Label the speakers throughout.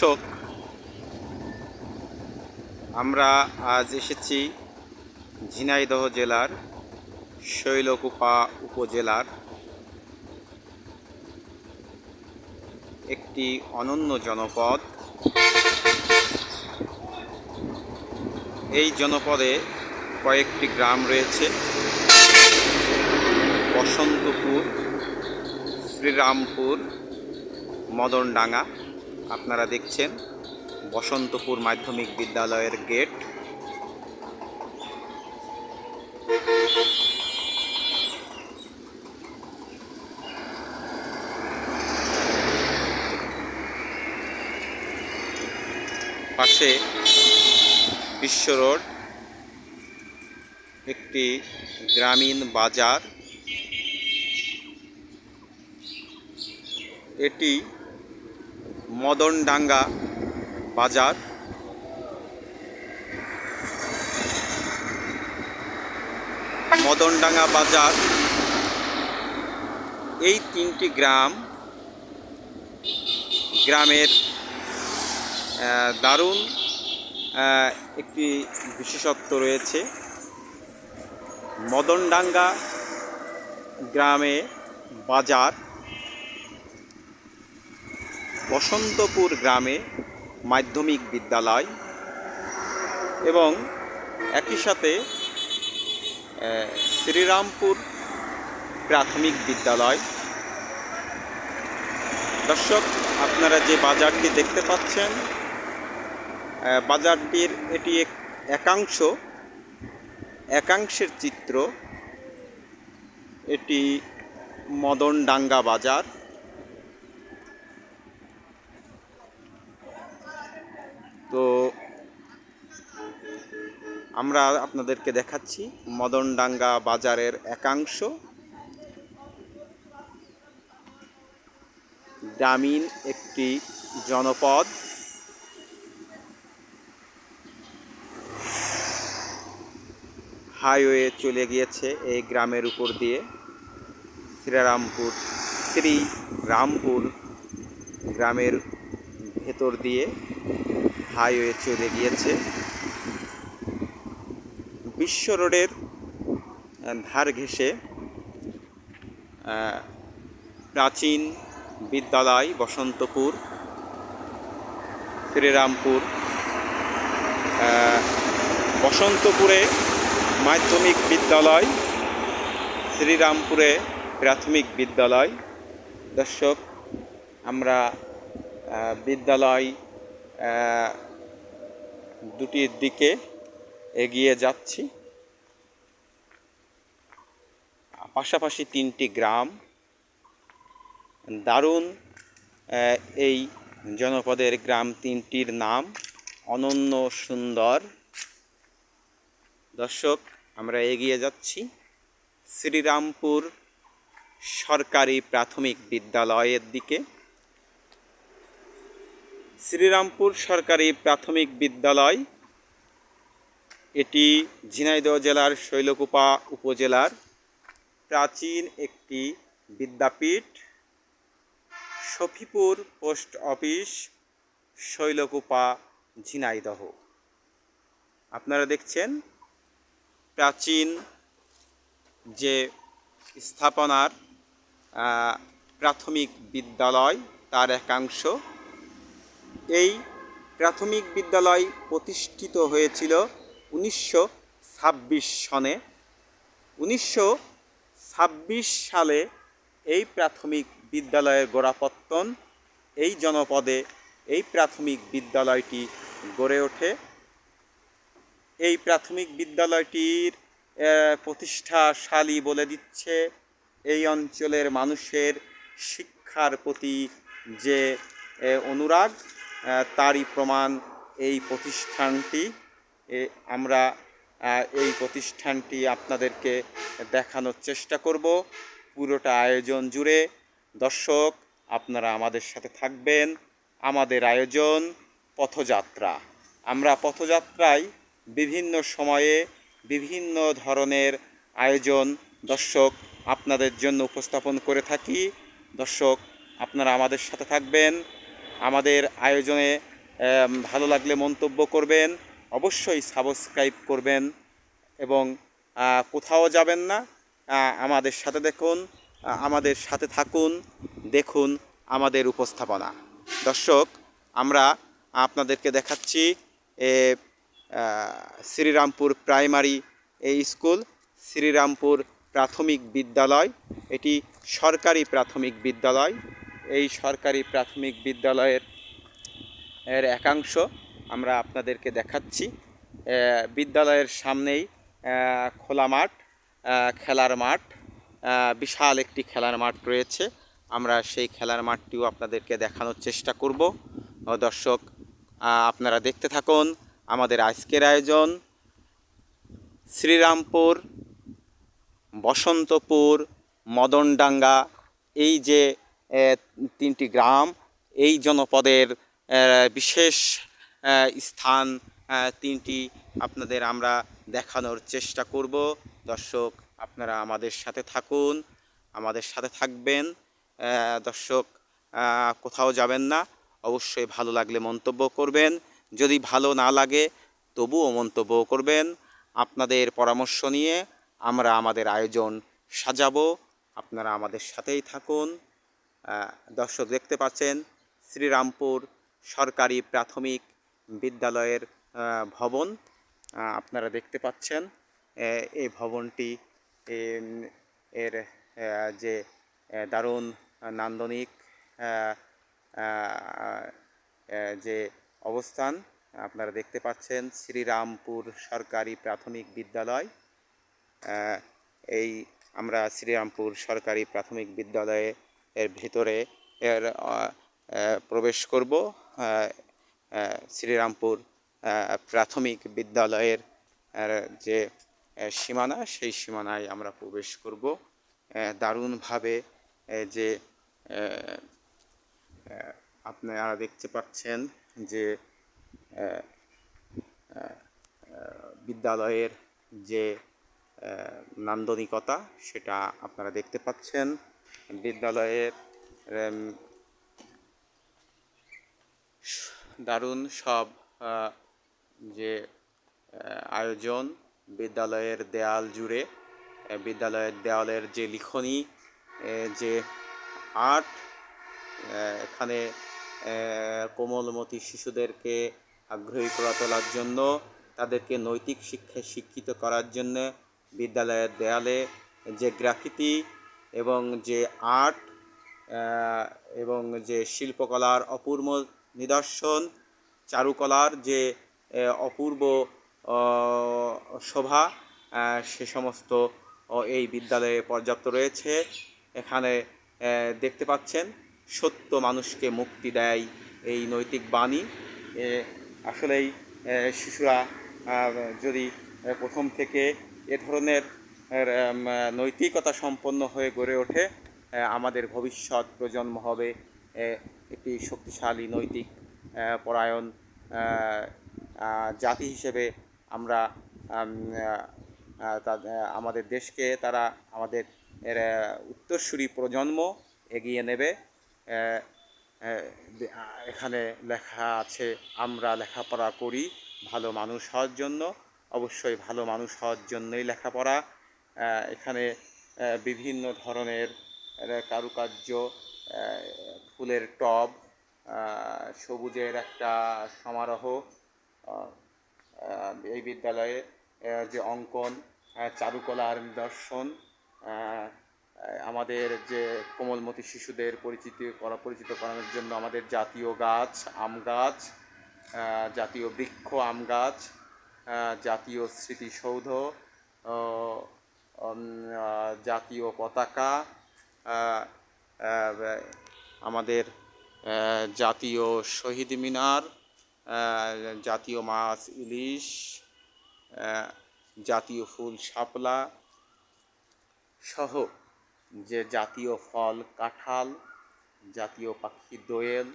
Speaker 1: দর্শক, আমরা আজ এসেছি ঝিনাইদহ জেলার শৈলকুপা উপজেলার একটি অনন্য জনপদ। এই জনপদে কয়েকটি গ্রাম রয়েছে: বসন্তপুর, শ্রীরামপুর, মদনডাঙ্গা। আপনারা দেখছেন বসন্তপুর মাধ্যমিক বিদ্যালয়ের গেট। পাশে বিশ্ব রোড, একটি গ্রামীণ বাজার। এটি মদনডাঙ্গা বাজার। মদনডাঙ্গা বাজার, এই তিনটি গ্রামের দারুণ একটি বিশেষত্ব রয়েছে। মদনডাঙ্গা গ্রামে বাজার, বসন্তপুর গ্রামে মাধ্যমিক বিদ্যালয় এবং একই সাথে শ্রীরামপুর প্রাথমিক বিদ্যালয়। দর্শক, আপনারা যে বাজারটি দেখতে পাচ্ছেন, বাজারটির এটি একাংশের চিত্র। এটি মদনডাঙ্গা বাজার। তো আমরা আপনাদেরকে দেখাচ্ছি মদনডাঙ্গা বাজারের একাংশ। গ্রামীণ একটি জনপদ। হাইওয়ে চলে গিয়েছে এই গ্রামের উপর দিয়ে। শ্রীরামপুর গ্রামের ভেতর দিয়ে হাইওয়ে চলে গিয়েছে। বিশ্ব রোডের ধার ঘেঁষে প্রাচীন বিদ্যালয় বসন্তপুর, শ্রীরামপুর। বসন্তপুরে মাধ্যমিক বিদ্যালয়, শ্রীরামপুরে প্রাথমিক বিদ্যালয়। দর্শক, আমরা বিদ্যালয় দুটির দিকে এগিয়ে যাচ্ছি। পাশাপাশি তিনটি গ্রাম। দারুণ এই জনপদের গ্রাম তিনটির নাম অনন্য সুন্দর। দর্শক, আমরা এগিয়ে যাচ্ছি শ্রীরামপুর সরকারি প্রাথমিক বিদ্যালয়ের দিকে। শ্রীরামপুর সরকারি প্রাথমিক বিদ্যালয় এটি ঝিনাইদহ জেলার শৈলকুপা উপজেলার প্রাচীন একটি বিদ্যাপীঠ। Safipur post office, Shailkupa, Jhenaidah. আপনারা দেখছেন প্রাচীন যে স্থাপনার প্রাথমিক বিদ্যালয় তার একাংশ। এই প্রাথমিক বিদ্যালয় প্রতিষ্ঠিত হয়েছিল 1926 সনে। 1926 সালে এই প্রাথমিক বিদ্যালয়ের গোড়াপত্তন। এই জনপদে এই প্রাথমিক বিদ্যালয়টি গড়ে ওঠে। এই প্রাথমিক বিদ্যালয়টির প্রতিষ্ঠাশালী বলে দিচ্ছে এই অঞ্চলের মানুষের শিক্ষার প্রতি যে অনুরাগ, তারই প্রমাণ এই প্রতিষ্ঠানটি। আমরা এই প্রতিষ্ঠানটি আপনাদেরকে দেখানোর চেষ্টা করব পুরোটা আয়োজন জুড়ে। দর্শক, আপনারা আমাদের সাথে থাকবেন। আমাদের আয়োজন পথযাত্রা। আমরা পথযাত্রায় বিভিন্ন সময়ে বিভিন্ন ধরনের আয়োজন দর্শক আপনাদের জন্য উপস্থাপন করে থাকি। দর্শক, আপনারা আমাদের সাথে থাকবেন। আমাদের আয়োজনে ভালো লাগলে মন্তব্য করবেন, অবশ্যই সাবস্ক্রাইব করবেন এবং কোথাও যাবেন না, আমাদের সাথে দেখুন, আমাদের সাথে থাকুন, দেখুন আমাদের উপস্থাপনা। দর্শক, আমরা আপনাদেরকে দেখাচ্ছি এ শ্রীরামপুর প্রাইমারি এই স্কুল, শ্রীরামপুর প্রাথমিক বিদ্যালয়। এটি সরকারি প্রাথমিক বিদ্যালয়। এই সরকারি প্রাথমিক বিদ্যালয়ের একাংশ আমরা আপনাদেরকে দেখাচ্ছি। বিদ্যালয়ের সামনেই খোলা মাঠ, খেলার মাঠ, বিশাল একটি খেলার মাঠ রয়েছে। আমরা সেই খেলার মাঠটিও আপনাদেরকে দেখানোর চেষ্টা করব। দর্শক, আপনারা দেখতে থাকুন আমাদের আজকের আয়োজন। শ্রীরামপুর, বসন্তপুর, মদনডাঙ্গা, এই যে তিনটি গ্রাম, এই জনপদের বিশেষ স্থান তিনটি আপনাদের আমরা দেখানোর চেষ্টা করব। দর্শক, আপনারা আমাদের সাথে থাকুন, আমাদের সাথে থাকবেন। দর্শক, কোথাও যাবেন না, অবশ্যই ভালো লাগলে মন্তব্য করবেন, যদি ভালো না লাগে তবুও মন্তব্য করবেন। আপনাদের পরামর্শ নিয়ে আমরা আমাদের আয়োজন সাজাবো, আপনারা আমাদের সাথেই থাকুন। দর্শক, দেখতে পাচ্ছেন শ্রীরামপুর সরকারি প্রাথমিক বিদ্যালয়ের ভবন, আপনারা দেখতে পাচ্ছেন। এই ভবনটি এর যে দারুণ নান্দনিক যে অবস্থান আপনারা দেখতে পাচ্ছেন, শ্রীরামপুর সরকারি প্রাথমিক বিদ্যালয়। এই আমরা শ্রীরামপুর সরকারি প্রাথমিক বিদ্যালয়ে এর ভিতরে প্রবেশ করব। শ্রীরামপুর প্রাথমিক বিদ্যালয়ের যে সীমানা, সেই সীমানায় আমরা প্রবেশ করব। দারুণভাবে যে আপনারা দেখতে পাচ্ছেন যে বিদ্যালয়ের যে নান্দনিকতা, সেটা আপনারা দেখতে পাচ্ছেন। বিদ্যালয়ের দারুণ সব যে আয়োজন, বিদ্যালয়ের দেয়াল জুড়ে, বিদ্যালয়ের দেওয়ালের যে লিখনি, যে আর্ট, এখানে কোমলমতি শিশুদেরকে আগ্রহী করে তোলার জন্য, তাদেরকে নৈতিক শিক্ষায় শিক্ষিত করার জন্য বিদ্যালয়ের দেয়ালে যে গ্রাফিতি এবং যে আর্ট এবং যে শিল্পকলার অপূর্ব নিদর্শন, চারুকলার যে অপূর্ব শোভা, সে সমস্ত এই বিদ্যালয়ে পর্যাপ্ত রয়েছে। এখানে দেখতে পাচ্ছেন, সত্য মানুষকে মুক্তি দেয় এই নৈতিক বাণী। আসলেই শিশুরা যদি প্রথম থেকে এ ধরনের নৈতিকতা সম্পন্ন হয়ে গড়ে ওঠে, আমাদের ভবিষ্যৎ প্রজন্ম হবে একটি শক্তিশালী নৈতিক পরায়ণ জাতি হিসেবে। আমরা আমাদের দেশকে তারা আমাদের উত্তরসূরি প্রজন্ম এগিয়ে নেবে। এখানে লেখা আছে, আমরা লেখাপড়া করি ভালো মানুষ হওয়ার জন্য। অবশ্যই ভালো মানুষ হওয়ার জন্যই লেখাপড়া। এখানে বিভিন্ন ধরনের কারুকার্য, ফুলের টব, সবুজের একটা সমারোহ, এই বিদ্যালয়ে যে অঙ্কন, চারুকলার নিদর্শন, আমাদের যে কোমলমতি শিশুদের পরিচিত করানোর জন্য আমাদের জাতীয় গাছ আম গাছ, জাতীয় বৃক্ষ আম গাছ, জাতীয় স্মৃতিসৌধ, জাতীয় পতাকা, আমাদের জাতীয় শহীদ মিনার, জাতীয় মাছ ইলিশ, জাতীয় ফুল শাপলা সহ যে জাতীয় ফল কাঁঠাল, জাতীয় পাখি দোয়েল,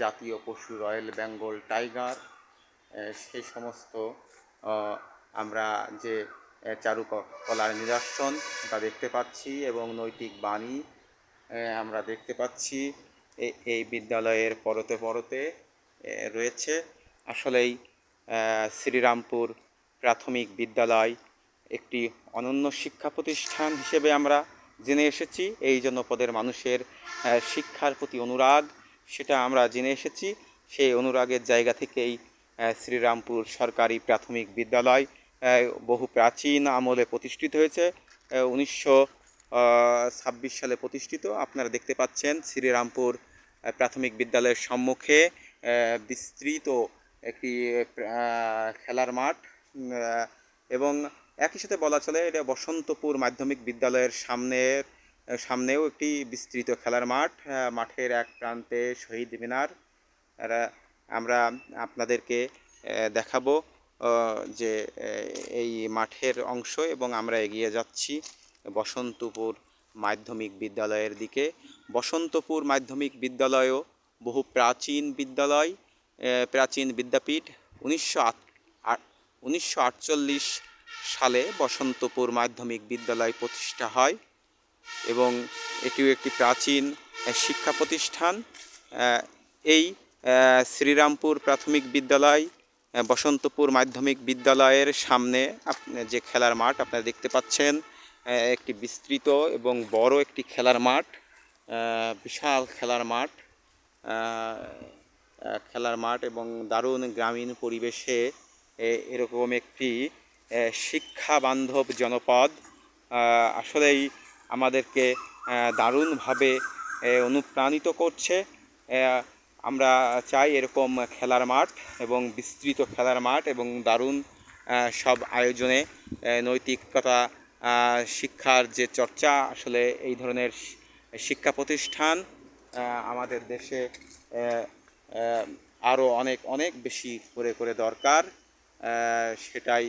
Speaker 1: জাতীয় পশু রয়্যাল বেঙ্গল টাইগার, সেই সমস্ত আমরা যে চারুকলার নিদর্শন তা দেখতে পাচ্ছি এবং নৈতিক বাণী আমরা দেখতে পাচ্ছি এই বিদ্যালয়ের পরতে পরতে। রয়েছে। আসলেই শ্রীরামপুর প্রাথমিক বিদ্যালয় একটি অনন্য শিক্ষা প্রতিষ্ঠান হিসেবে আমরা জেনে এসেছি। এই জনপদের মানুষের শিক্ষার প্রতি অনুরাগ, সেটা আমরা জেনে এসেছি। সেই অনুরাগের জায়গা থেকেই শ্রীরামপুর সরকারি প্রাথমিক বিদ্যালয় বহু প্রাচীন আমলে প্রতিষ্ঠিত হয়েছে। 1926 সালে প্রতিষ্ঠিত। আপনারা দেখতে পাচ্ছেন শ্রীরামপুর প্রাথমিক বিদ্যালয়ের সম্মুখে বিস্তৃত একটি খেলার মাঠ, এবং একই সাথে বলা চলে এটা বসন্তপুর মাধ্যমিক বিদ্যালয়ের সামনেও একটি বিস্তৃত খেলার মাঠ। মাঠের এক প্রান্তে শহীদ মিনার। আমরা আপনাদেরকে দেখাবো যে এই মাঠের অংশ, এবং আমরা এগিয়ে যাচ্ছি বসন্তপুর মাধ্যমিক বিদ্যালয়ের দিকে। বসন্তপুর মাধ্যমিক বিদ্যালয়ও বহু প্রাচীন বিদ্যালয়, প্রাচীন বিদ্যাপীঠ। 1948 সালে বসন্তপুর মাধ্যমিক বিদ্যালয় প্রতিষ্ঠা হয়, এবং এটিও একটি প্রাচীন শিক্ষা প্রতিষ্ঠান। এই শ্রীরামপুর প্রাথমিক বিদ্যালয় বসন্তপুর মাধ্যমিক বিদ্যালয়ের সামনে যে খেলার মাঠ আপনারা দেখতে পাচ্ছেন, একটি বিস্তৃত এবং বড় একটি খেলার মাঠ, বিশাল খেলার মাঠ এবং দারুণ গ্রামীণ পরিবেশে এরকম একটি শিক্ষা বান্ধব জনপদ আসলেই আমাদেরকে দারুণভাবে অনুপ্রাণিত করছে। আমরা চাই এরকম খেলার মাঠ এবং বিস্তৃত খেলার মাঠ এবং দারুণ সব আয়োজনে নৈতিকতা শিক্ষার যে চর্চা, আসলে এই ধরনের শিক্ষা প্রতিষ্ঠান আমাদের দেশে আরও অনেক অনেক বেশি করে দরকার। সেটাই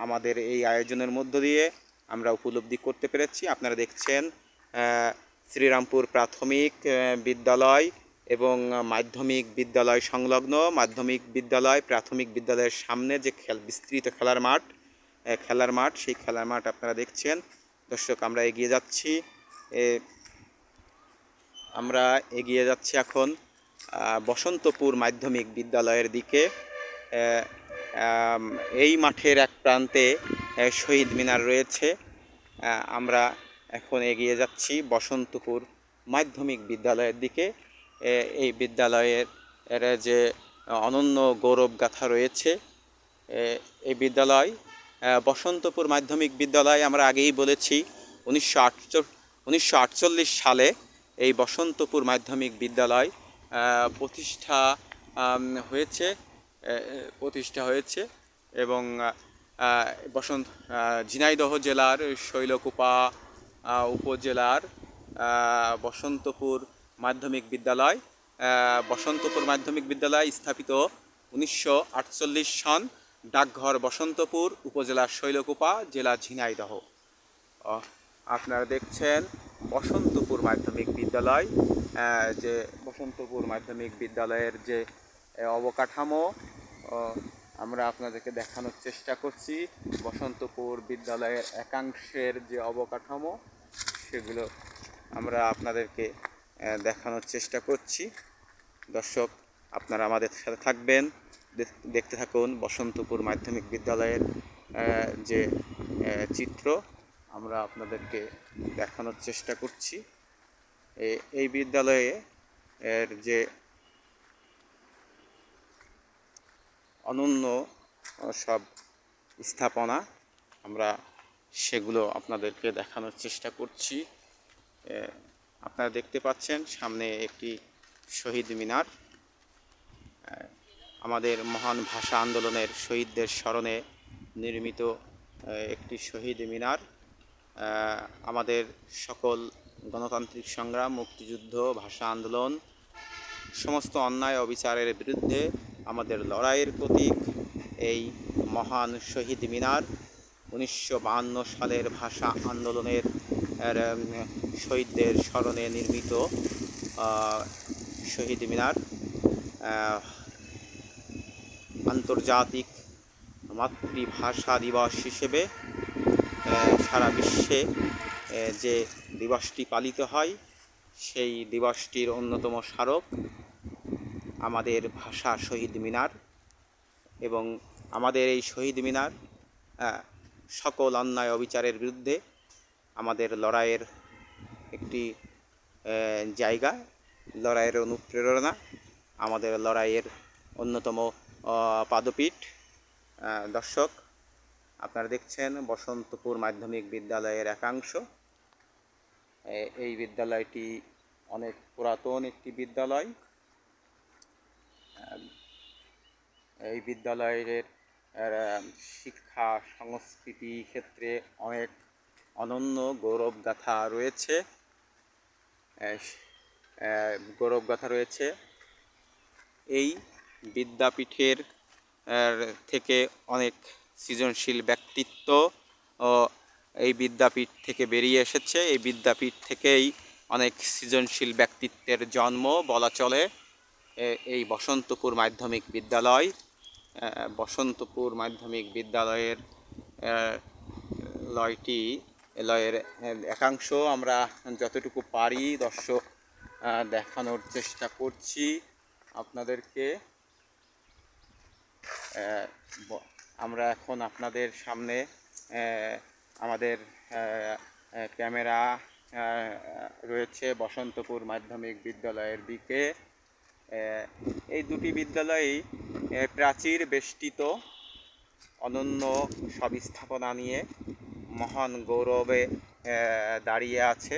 Speaker 1: আমাদের এই আয়োজনের মধ্য দিয়ে আমরা উপলব্ধি করতে পেরেছি। আপনারা দেখছেন শ্রীরামপুর প্রাথমিক বিদ্যালয় এবং মাধ্যমিক বিদ্যালয় সংলগ্ন মাধ্যমিক বিদ্যালয় প্রাথমিক বিদ্যালয়ের সামনে যে বিস্তৃত খেলার মাঠ, সেই খেলার মাঠ আপনারা দেখছেন। দর্শক, আমরা এগিয়ে যাচ্ছি এখন বসন্তপুর মাধ্যমিক বিদ্যালয়ের দিকে। এই মাঠের এক প্রান্তে শহীদ মিনার রয়েছে। আমরা এখন এগিয়ে যাচ্ছি বসন্তপুর মাধ্যমিক বিদ্যালয়ের দিকে। এই বিদ্যালয়ের যে অনন্য গৌরবগাথা রয়েছে, এই বিদ্যালয় বসন্তপুর মাধ্যমিক বিদ্যালয় আমরা আগেই বলেছি 1948 সালে এই বসন্তপুর মাধ্যমিক বিদ্যালয় প্রতিষ্ঠা হয়েছে এবং ঝিনাইদহ জেলার শৈলকুপা উপজেলার বসন্তপুর মাধ্যমিক বিদ্যালয় স্থাপিত 1948 সন। ডাকঘর বসন্তপুর, উপজেলা শৈলকুপা, জেলা ঝিনাইদহ। আপনারা দেখছেন বসন্তপুর মাধ্যমিক বিদ্যালয়। যে বসন্তপুর মাধ্যমিক বিদ্যালয়ের যে অবকাঠামো আমরা আপনাদেরকে দেখানোর চেষ্টা করছি। বসন্তপুর বিদ্যালয়ের একাংশের যে অবকাঠামো, সেগুলো আমরা আপনাদেরকে দেখানোর চেষ্টা করছি। দর্শক, আপনারা আমাদের সাথে থাকবেন, দেখতে থাকুন বসন্তপুর মাধ্যমিক বিদ্যালয়ের যে চিত্র আমরা আপনাদেরকে দেখানোর চেষ্টা করছি। এই বিদ্যালয়ে এর যে অনন্য সব স্থাপনা আমরা সেগুলো আপনাদেরকে দেখানোর চেষ্টা করছি। আপনারা দেখতে পাচ্ছেন সামনে একটি শহীদ মিনার। আমাদের মহান ভাষা আন্দোলনের শহীদদের স্মরণে নির্মিত একটি শহীদ মিনার। আমাদের সকল গণতান্ত্রিক সংগ্রাম, মুক্তিযুদ্ধ, ভাষা আন্দোলন, সমস্ত অন্যায় অবিচারের বিরুদ্ধে আমাদের লড়াইয়ের প্রতীক এই মহান শহীদ মিনার। 1952 সালের ভাষা আন্দোলনের শহীদদের স্মরণে নির্মিত শহীদ মিনার আন্তর্জাতিক মাতৃভাষা দিবস হিসেবে সারা বিশ্বে যে দিবসটি পালিত হয়, সেই দিবসটির অন্যতম স্মারক আমাদের ভাষা শহীদ মিনার, এবং আমাদের এই শহীদ মিনার সকল অন্যায় অবিচারের বিরুদ্ধে আমাদের লড়াইয়ের একটি জায়গা, লড়াইয়ের অনুপ্রেরণা, আমাদের লড়াইয়ের অন্যতম পাদপীঠ। দর্শক, আপনারা দেখছেন বসন্তপুর মাধ্যমিক বিদ্যালয়ের একাংশ। এই বিদ্যালয়টি অনেক পুরাতন একটি বিদ্যালয়। এই বিদ্যালয়ের শিক্ষা সংস্কৃতি ক্ষেত্রে অনেক অনন্য গৌরবগাথা রয়েছে। এই বিদ্যাপীঠের থেকে অনেক সৃজনশীল ব্যক্তিত্ব এই বিদ্যাপীঠ থেকে বেরিয়ে এসেছে। এই বিদ্যাপীঠ থেকেই অনেক সৃজনশীল ব্যক্তিত্বের জন্ম বলা চলে। এই বসন্তপুর মাধ্যমিক বিদ্যালয়, বসন্তপুর মাধ্যমিক বিদ্যালয়ের লয়ের একাংশ আমরা যতটুকু পারি দর্শক দেখানোর চেষ্টা করছি আপনাদেরকে। আমরা এখন আপনাদের সামনে আমাদের ক্যামেরা রয়েছে বসন্তপুর মাধ্যমিক বিদ্যালয়ের দিকে। এই দুটি বিদ্যালয়ই প্রাচীর বেষ্টিত, অনন্য সব স্থাপনা নিয়ে মহান গৌরবে দাঁড়িয়ে আছে,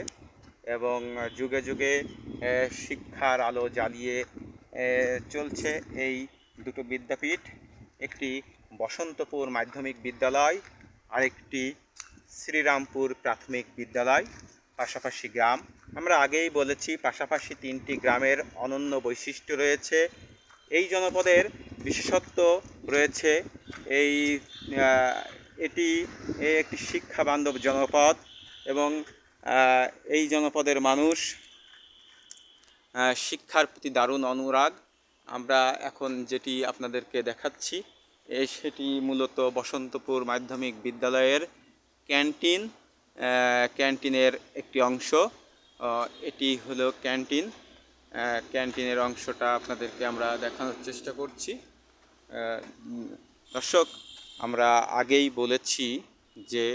Speaker 1: এবং যুগে যুগে শিক্ষার আলো জ্বালিয়ে চলছে এই দুটো বিদ্যাপীঠ। একটি বসন্তপুর মাধ্যমিক বিদ্যালয়, আরেকটি শ্রীরামপুর প্রাথমিক বিদ্যালয়, পাশাপাশি গ্রাম। আমরা আগেই বলেছি পাশাপাশি তিনটি গ্রামের অনন্য বৈশিষ্ট্য রয়েছে। এই জনপদের বিশেষত্ব রয়েছে এটি একটি শিক্ষাবান্ধব জনপদ, এবং এই জনপদের মানুষ শিক্ষার প্রতি দারুণ অনুরাগ। আমরা এখন যেটি আপনাদেরকে দেখাচ্ছি সেটি মূলত বসন্তপুর মাধ্যমিক বিদ্যালয়ের ক্যান্টিনের একটি অংশ। এটি হলো ক্যান্টিনের অংশটা আপনাদেরকে আমরা দেখানোর চেষ্টা করছি। দর্শক, আমরা আগেই বলেছি যে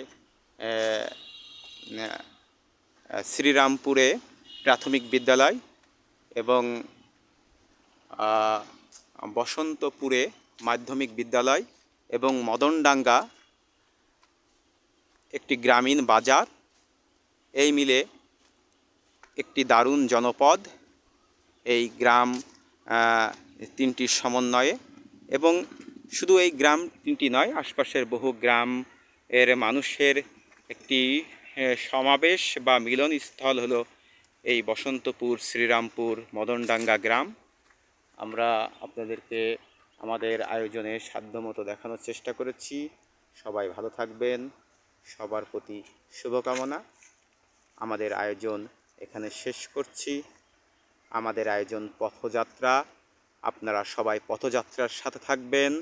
Speaker 1: শ্রীরামপুরে প্রাথমিক বিদ্যালয় এবং বসন্তপুরে মাধ্যমিক বিদ্যালয় এবং মদনডাঙ্গা একটি গ্রামীণ বাজার, এই মিলে একটি দারুণ জনপদ। এই গ্রাম তিনটির সমন্বয়ে, এবং শুধু এই গ্রাম তিনটি নয়, আশপাশের বহু গ্রাম এর মানুষের একটি সমাবেশ বা মিলনস্থল হলো এই বসন্তপুর শ্রীরামপুর মদনডাঙ্গা গ্রাম। আমরা আপনাদেরকে আমাদের আয়োজনে সাধ্যমতো দেখানোর চেষ্টা করেছি। সবাই ভালো থাকবেন, সবার প্রতি শুভকামনা। আমাদের আয়োজন এখানে শেষ করছি। আমাদের আয়োজন পথযাত্রা, আপনারা সবাই পথযাত্রার সাথে থাকবেন।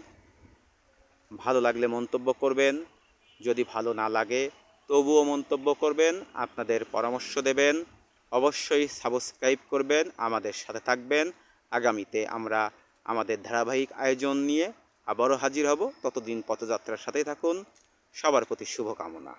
Speaker 1: ভালো লাগলে মন্তব্য করবেন, যদি ভালো না লাগে তবুও মন্তব্য করবেন, আপনাদের পরামর্শ দেবেন। অবশ্যই সাবস্ক্রাইব করবেন, আমাদের সাথে থাকবেন। আগামীতে আমরা আমাদের ধারাবাহিক আয়োজন নিয়ে আবারও হাজির হব। ততদিন পথযাত্রার সাথেই থাকুন। সবার প্রতি শুভকামনা।